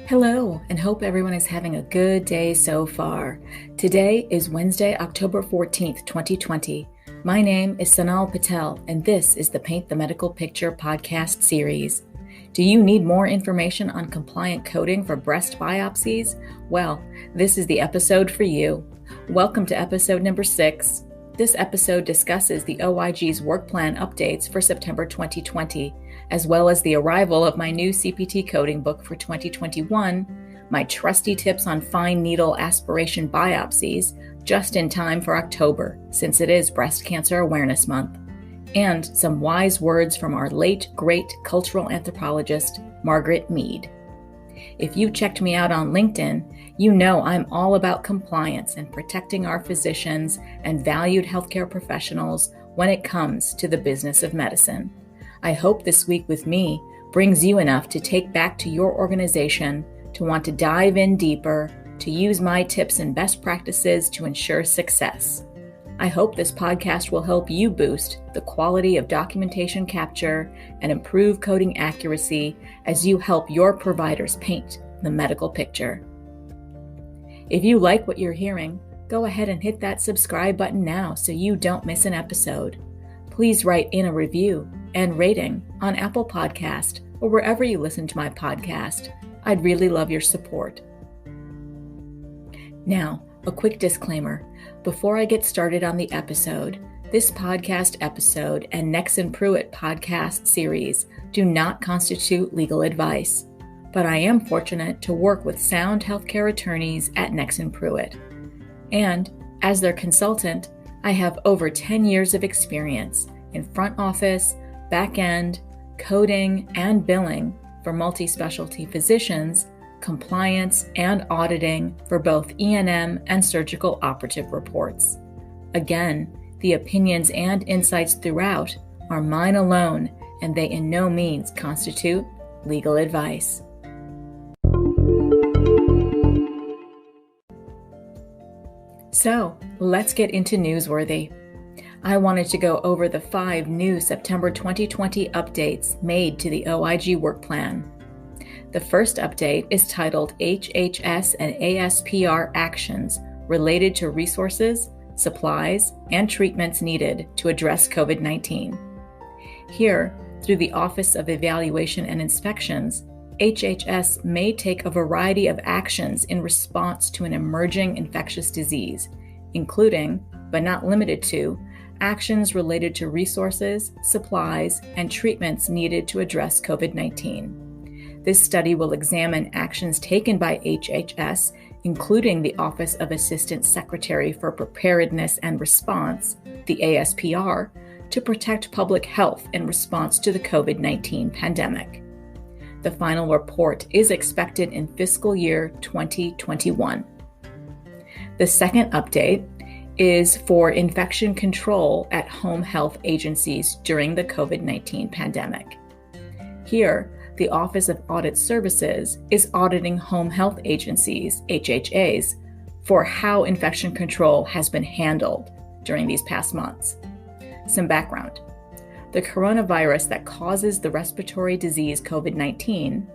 Hello, and hope everyone is having a good day so far. Today is Wednesday, October 14th, 2020. My name is Sonal Patel, and this is the Paint the Medical Picture podcast series. Do you need more information on compliant coding for breast biopsies? Well, this is the episode for you. Welcome to episode number 6. This episode discusses the OIG's Work Plan updates for September 2020, as well as the arrival of my new CPT coding book for 2021, my Trusty Tips on fine needle aspiration biopsies, just in time for October, since it is Breast Cancer Awareness Month, and some wise words from our late, great cultural anthropologist, Margaret Mead. If you checked me out on LinkedIn, you know I'm all about compliance and protecting our physicians and valued healthcare professionals when it comes to the business of medicine. I hope this week with me brings you enough to take back to your organization, to want to dive in deeper, to use my tips and best practices to ensure success. I hope this podcast will help you boost the quality of documentation capture and improve coding accuracy as you help your providers paint the medical picture. If you like what you're hearing, go ahead and hit that subscribe button now so you don't miss an episode. Please write in a review and rating on Apple Podcast or wherever you listen to my podcast. I'd really love your support. Now, a quick disclaimer. Before I get started on the episode, this podcast episode and Nexsen Pruet podcast series do not constitute legal advice, but I am fortunate to work with sound healthcare attorneys at Nexsen Pruet. And as their consultant, I have over 10 years of experience in front office, back end, coding, and billing for multi-specialty physicians, compliance, and auditing for both E&M and surgical operative reports. Again, the opinions and insights throughout are mine alone, and they in no means constitute legal advice. So, let's get into Newsworthy. I wanted to go over the 5 new September 2020 updates made to the OIG Work Plan. The first update is titled HHS and ASPR Actions Related to Resources, Supplies, and Treatments Needed to Address COVID-19. Here, through the Office of Evaluation and Inspections, HHS may take a variety of actions in response to an emerging infectious disease, including, but not limited to, actions related to resources, supplies, and treatments needed to address COVID-19. This study will examine actions taken by HHS, including the Office of Assistant Secretary for Preparedness and Response, the ASPR, to protect public health in response to the COVID-19 pandemic. The final report is expected in fiscal year 2021. The second update is for infection control at home health agencies during the COVID-19 pandemic. Here, the Office of Audit Services is auditing home health agencies, HHAs, for how infection control has been handled during these past months. Some background. The coronavirus that causes the respiratory disease COVID-19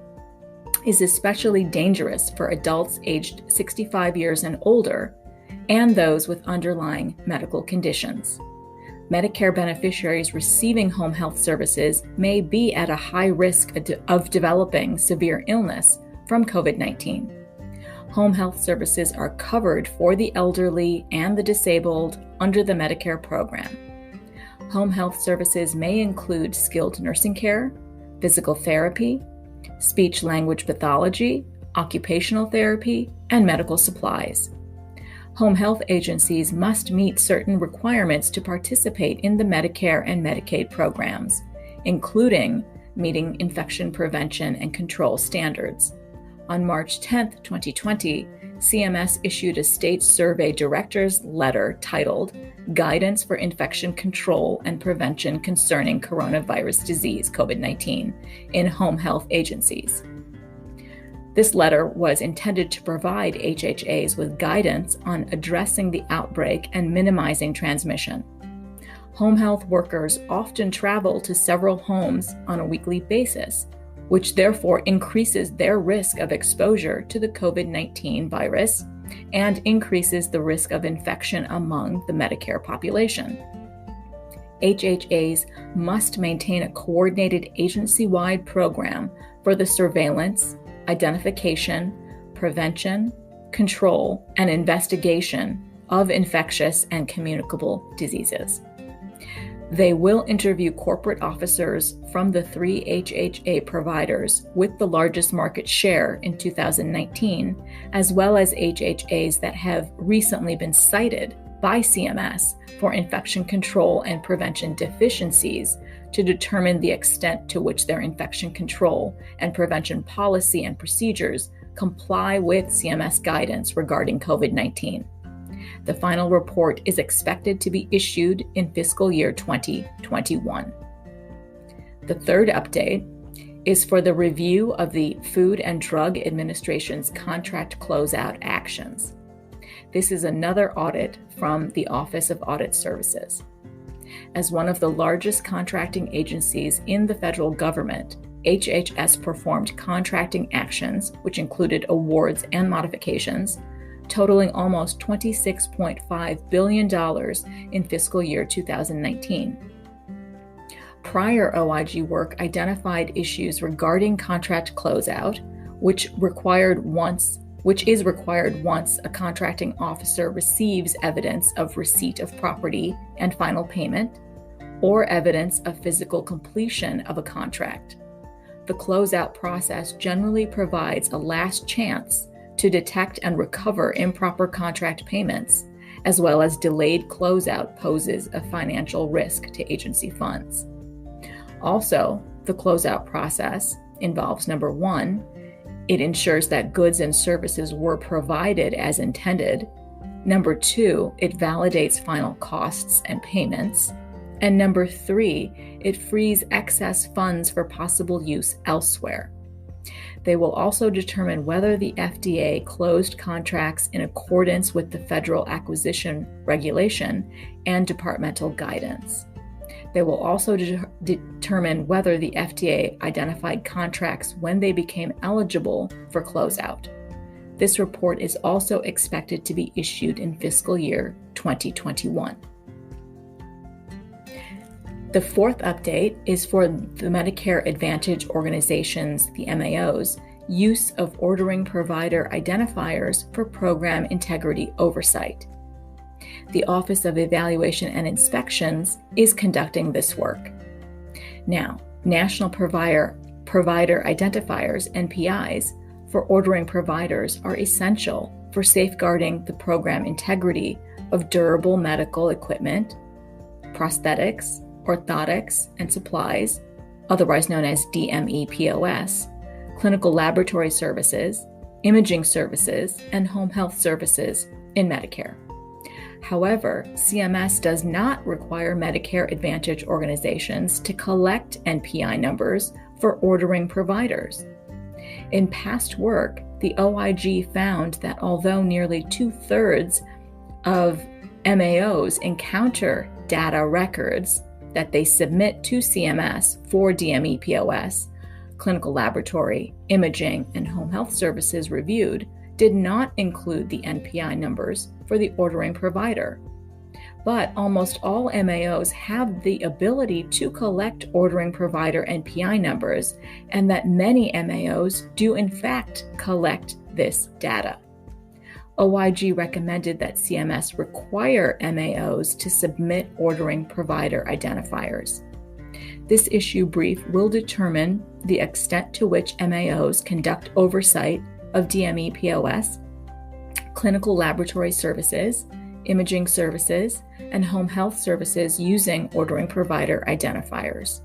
is especially dangerous for adults aged 65 years and older and those with underlying medical conditions. Medicare beneficiaries receiving home health services may be at a high risk of developing severe illness from COVID-19. Home health services are covered for the elderly and the disabled under the Medicare program. Home health services may include skilled nursing care, physical therapy, speech-language pathology, occupational therapy, and medical supplies. Home health agencies must meet certain requirements to participate in the Medicare and Medicaid programs, including meeting infection prevention and control standards. On March 10, 2020, CMS issued a state survey director's letter titled Guidance for Infection Control and Prevention Concerning Coronavirus Disease COVID-19 in Home Health Agencies. This letter was intended to provide HHAs with guidance on addressing the outbreak and minimizing transmission. Home health workers often travel to several homes on a weekly basis, which therefore increases their risk of exposure to the COVID-19 virus and increases the risk of infection among the Medicare population. HHAs must maintain a coordinated agency-wide program for the surveillance, identification, prevention, control, and investigation of infectious and communicable diseases. They will interview corporate officers from the 3 HHA providers with the largest market share in 2019, as well as HHAs that have recently been cited by CMS for infection control and prevention deficiencies to determine the extent to which their infection control and prevention policy and procedures comply with CMS guidance regarding COVID-19. The final report is expected to be issued in fiscal year 2021. The third update is for the review of the Food and Drug Administration's contract closeout actions. This is another audit from the Office of Audit Services. As one of the largest contracting agencies in the federal government, HHS performed contracting actions, which included awards and modifications, totaling almost $26.5 billion in fiscal year 2019. Prior OIG work identified issues regarding contract closeout, which is required once a contracting officer receives evidence of receipt of property and final payment, or evidence of physical completion of a contract. The closeout process generally provides a last chance to detect and recover improper contract payments, as well as delayed closeout poses a financial risk to agency funds. Also, the closeout process involves, number one, it ensures that goods and services were provided as intended. Number two, it validates final costs and payments. And number three, it frees excess funds for possible use elsewhere. They will also determine whether the FDA closed contracts in accordance with the Federal Acquisition Regulation and departmental guidance. They will also determine whether the FDA identified contracts when they became eligible for closeout. This report is also expected to be issued in fiscal year 2021. The fourth update is for the Medicare Advantage organizations, the MAOs, use of ordering provider identifiers for program integrity oversight. The Office of Evaluation and Inspections is conducting this work. Now, National Provider Identifiers, NPIs, for ordering providers are essential for safeguarding the program integrity of durable medical equipment, prosthetics, orthotics, and supplies, otherwise known as DME-POS, clinical laboratory services, imaging services, and home health services in Medicare. However, CMS does not require Medicare Advantage organizations to collect NPI numbers for ordering providers. In past work, the OIG found that although nearly 2/3 of MAOs encounter data records that they submit to CMS for DME-POS, clinical laboratory, imaging, and home health services reviewed, did not include the NPI numbers for the ordering provider. But almost all MAOs have the ability to collect ordering provider NPI numbers, and that many MAOs do in fact collect this data. OIG recommended that CMS require MAOs to submit ordering provider identifiers. This issue brief will determine the extent to which MAOs conduct oversight of DME-POS, clinical laboratory services, imaging services, and home health services using ordering provider identifiers.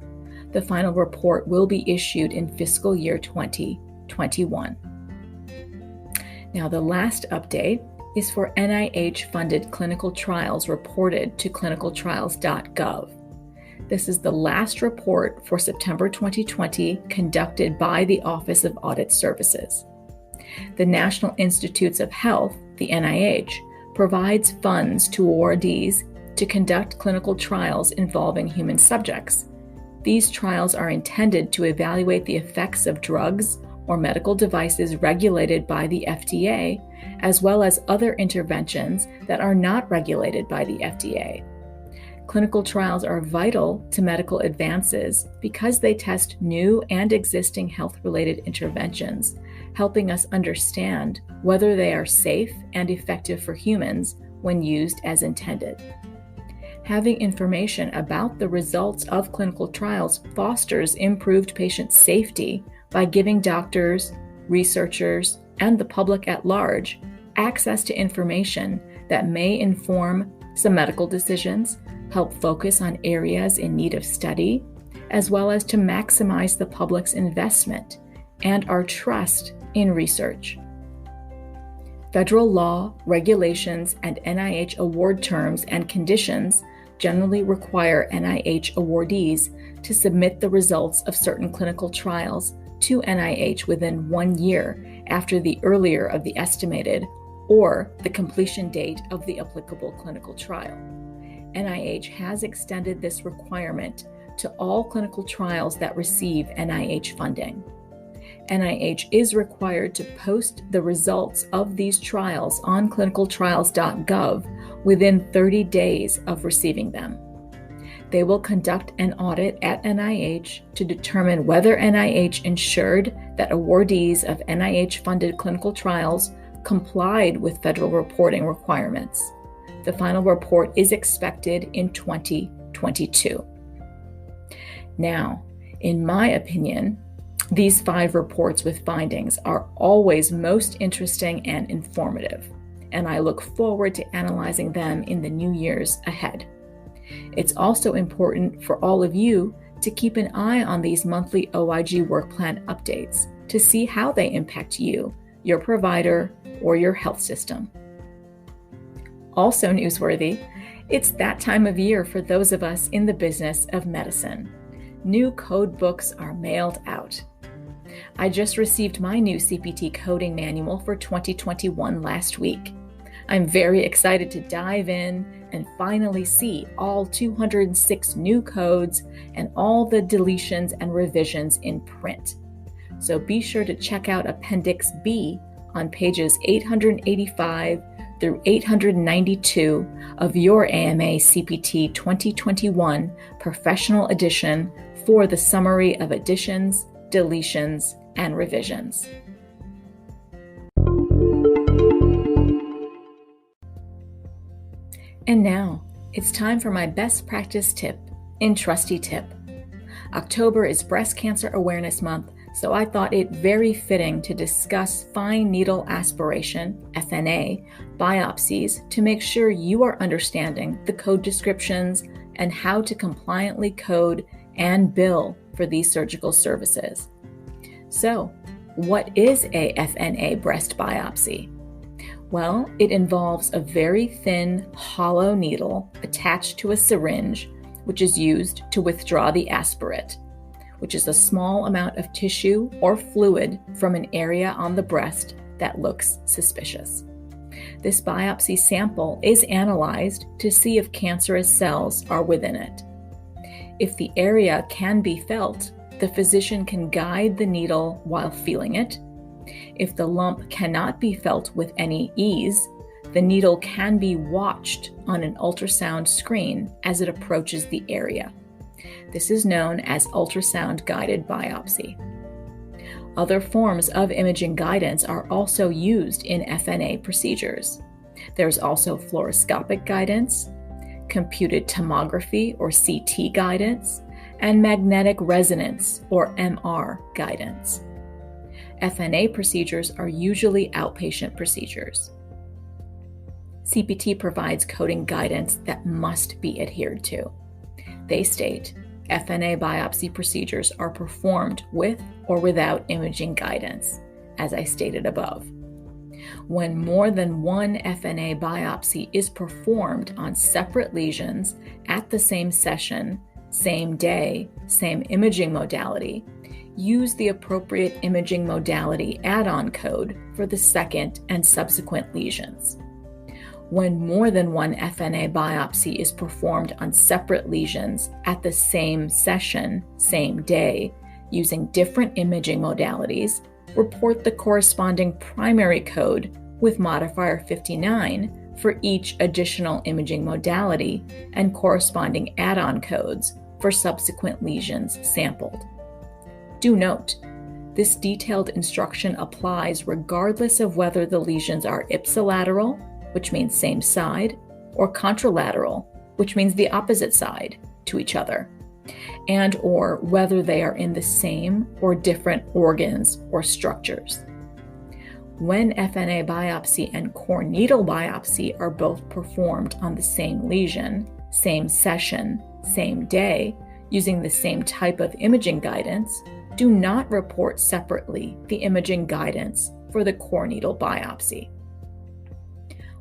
The final report will be issued in fiscal year 2021. Now, the last update is for NIH-funded clinical trials reported to clinicaltrials.gov. This is the last report for September 2020 conducted by the Office of Audit Services. The National Institutes of Health, the NIH, provides funds to awardees to conduct clinical trials involving human subjects. These trials are intended to evaluate the effects of drugs or medical devices regulated by the FDA, as well as other interventions that are not regulated by the FDA. Clinical trials are vital to medical advances because they test new and existing health-related interventions, helping us understand whether they are safe and effective for humans when used as intended. Having information about the results of clinical trials fosters improved patient safety by giving doctors, researchers, and the public at large access to information that may inform some medical decisions, help focus on areas in need of study, as well as to maximize the public's investment and our trust in research. Federal law, regulations, and NIH award terms and conditions generally require NIH awardees to submit the results of certain clinical trials to NIH within 1 year after the earlier of the estimated or the completion date of the applicable clinical trial. NIH has extended this requirement to all clinical trials that receive NIH funding. NIH is required to post the results of these trials on clinicaltrials.gov within 30 days of receiving them. They will conduct an audit at NIH to determine whether NIH ensured that awardees of NIH-funded clinical trials complied with federal reporting requirements. The final report is expected in 2022. Now, in my opinion, these 5 reports with findings are always most interesting and informative, and I look forward to analyzing them in the new years ahead. It's also important for all of you to keep an eye on these monthly OIG Work Plan updates to see how they impact you, your provider, or your health system. Also newsworthy, it's that time of year for those of us in the business of medicine. New code books are mailed out. I just received my new CPT coding manual for 2021 last week. I'm very excited to dive in and finally see all 206 new codes and all the deletions and revisions in print. So be sure to check out Appendix B on pages 885 through 892 of your AMA CPT 2021 Professional Edition for the summary of additions, deletions, and revisions. And now, it's time for my best practice tip in Trusty Tip. October is Breast Cancer Awareness Month, so I thought it very fitting to discuss fine needle aspiration, FNA, biopsies to make sure you are understanding the code descriptions and how to compliantly code and bill for these surgical services. So, what is a FNA breast biopsy? Well, it involves a very thin, hollow needle attached to a syringe, which is used to withdraw the aspirate, which is a small amount of tissue or fluid from an area on the breast that looks suspicious. This biopsy sample is analyzed to see if cancerous cells are within it. If the area can be felt, the physician can guide the needle while feeling it. If the lump cannot be felt with any ease, the needle can be watched on an ultrasound screen as it approaches the area. This is known as ultrasound-guided biopsy. Other forms of imaging guidance are also used in FNA procedures. There's also fluoroscopic guidance, computed tomography or CT guidance, and magnetic resonance or MR guidance. FNA procedures are usually outpatient procedures. CPT provides coding guidance that must be adhered to. They state, FNA biopsy procedures are performed with or without imaging guidance, as I stated above. When more than one FNA biopsy is performed on separate lesions at the same session, same day, same imaging modality, use the appropriate imaging modality add-on code for the second and subsequent lesions. when more than one FNA biopsy is performed on separate lesions at the same session, same day, using different imaging modalities, report the corresponding primary code with modifier 59 for each additional imaging modality and corresponding add-on codes for subsequent lesions sampled. Do note, this detailed instruction applies regardless of whether the lesions are ipsilateral, which means same side, or contralateral, which means the opposite side to each other, and or whether they are in the same or different organs or structures. When FNA biopsy and core needle biopsy are both performed on the same lesion, same session, same day, using the same type of imaging guidance, do not report separately the imaging guidance for the core needle biopsy.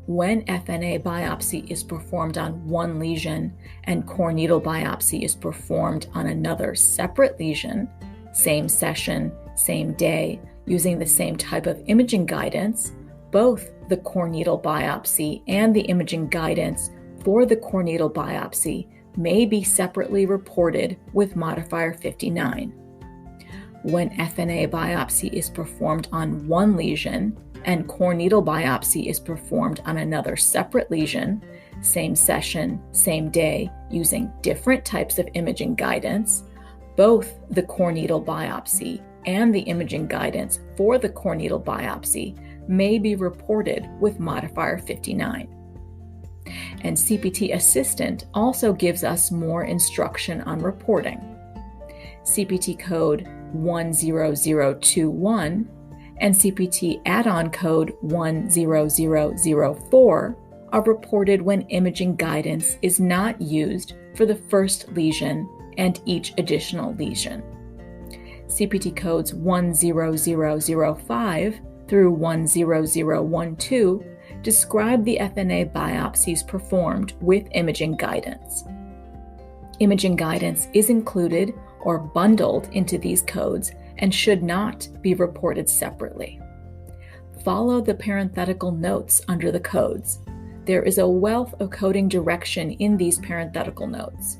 When FNA biopsy is performed on one lesion and core needle biopsy is performed on another separate lesion, same session, same day, using the same type of imaging guidance, both the core needle biopsy and the imaging guidance for the core needle biopsy may be separately reported with modifier 59. When FNA biopsy is performed on one lesion and core needle biopsy is performed on another separate lesion, same session, same day, using different types of imaging guidance, both the core needle biopsy and the imaging guidance for the core needle biopsy may be reported with modifier 59. And CPT Assistant also gives us more instruction on reporting. CPT code 10021 and CPT add-on code 10004 are reported when imaging guidance is not used for the first lesion and each additional lesion. CPT codes 10005 through 10012 describe the FNA biopsies performed with imaging guidance. Imaging guidance is included or bundled into these codes and should not be reported separately. Follow the parenthetical notes under the codes. There is a wealth of coding direction in these parenthetical notes.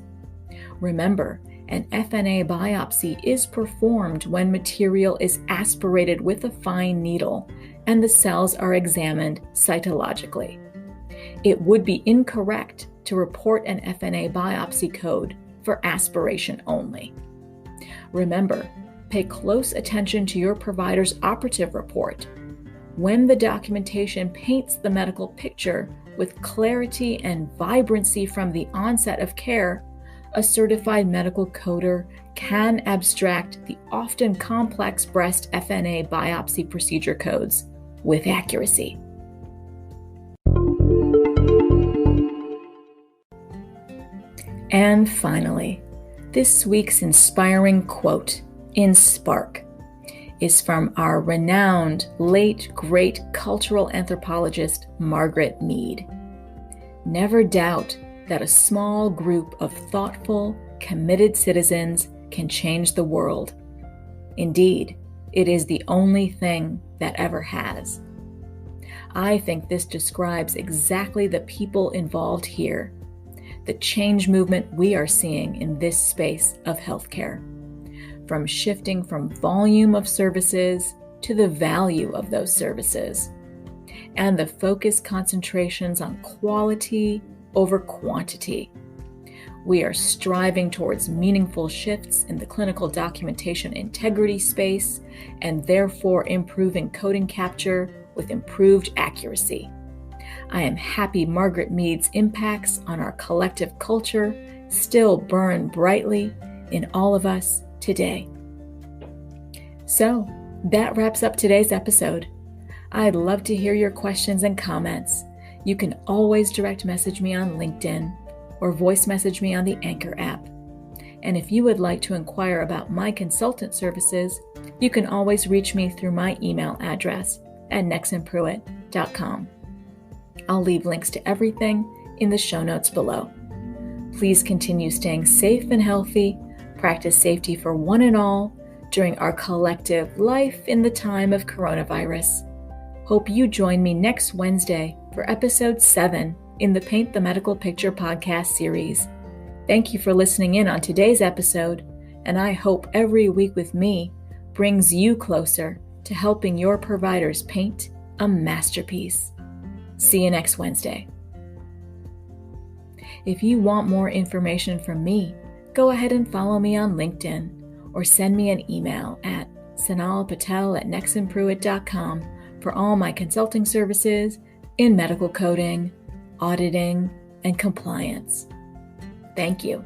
Remember, an FNA biopsy is performed when material is aspirated with a fine needle and the cells are examined cytologically. It would be incorrect to report an FNA biopsy code for aspiration only. Remember, pay close attention to your provider's operative report. When the documentation paints the medical picture with clarity and vibrancy from the onset of care, a certified medical coder can abstract the often complex breast FNA biopsy procedure codes with accuracy. And finally, this week's inspiring quote in Spark is from our renowned late great cultural anthropologist Margaret Mead. Never doubt that a small group of thoughtful, committed citizens can change the world. Indeed, it is the only thing that ever has. I think this describes exactly the people involved here, the change movement we are seeing in this space of healthcare, from shifting from volume of services to the value of those services, and the focused concentrations on quality over quantity. We are striving towards meaningful shifts in the clinical documentation integrity space and therefore improving coding capture with improved accuracy. I am happy Margaret Mead's impacts on our collective culture still burn brightly in all of us today. So that wraps up today's episode. I'd love to hear your questions and comments. You can always direct message me on LinkedIn or voice message me on the Anchor app. And if you would like to inquire about my consultant services, you can always reach me through my email address at nexsenpruet.com. I'll leave links to everything in the show notes below. Please continue staying safe and healthy, practice safety for one and all during our collective life in the time of coronavirus. Hope you join me next Wednesday for episode 7 in the Paint the Medical Picture podcast series. Thank you for listening in on today's episode, and I hope every week with me brings you closer to helping your providers paint a masterpiece. See you next Wednesday. If you want more information from me, go ahead and follow me on LinkedIn or send me an email at sonalpatel@nexsenpruet.com for all my consulting services in medical coding, auditing, and compliance. Thank you.